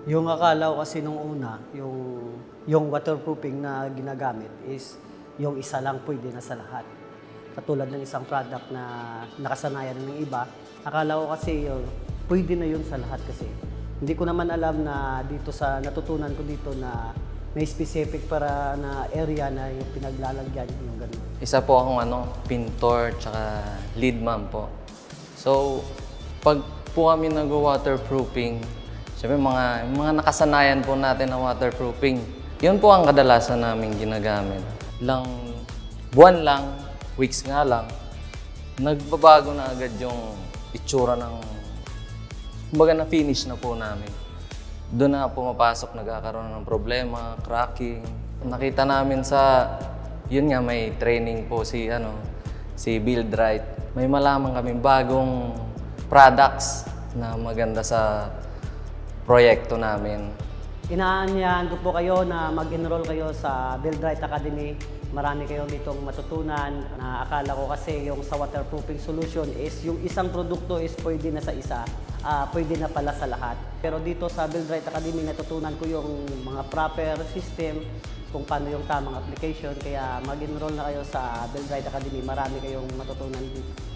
Yung akala ko kasi nung una, yung waterproofing na ginagamit is yung isa lang pwede na sa lahat. Katulad ng isang product na nakasanayan ng iba, akala ko kasi yun, pwede na yun sa lahat kasi. Hindi ko naman alam na dito sa natutunan ko dito na may specific para na area na yung pinaglalagyan yung ganun. Isa po akong pintor tsaka lead man po. So, pag po kami nag-waterproofing, siyempre mga nakasanayan po natin na waterproofing, yun po ang kadalasan namin ginagamit. Lang buwan lang, weeks nga lang, nagbabago na agad yung itsura ng, kumbaga na finish na po namin. Doon na pumapasok, nagkakaroon ng problema, cracking. Nakita namin sa, yun nga may training po si Build Right. May malaman kami bagong products na maganda sa proyekto namin. Inaanyahan ko po kayo na mag-enroll kayo sa Build Right Academy. Marami kayong ditong matutunan na akala ko kasi yung sa waterproofing solution is yung isang produkto is pwede na sa isa, pwede na pala sa lahat. Pero dito sa Build Right Academy natutunan ko yung mga proper system, kung paano yung tamang application. Kaya mag-enroll na kayo sa Build Right Academy. Marami kayong matutunan dito.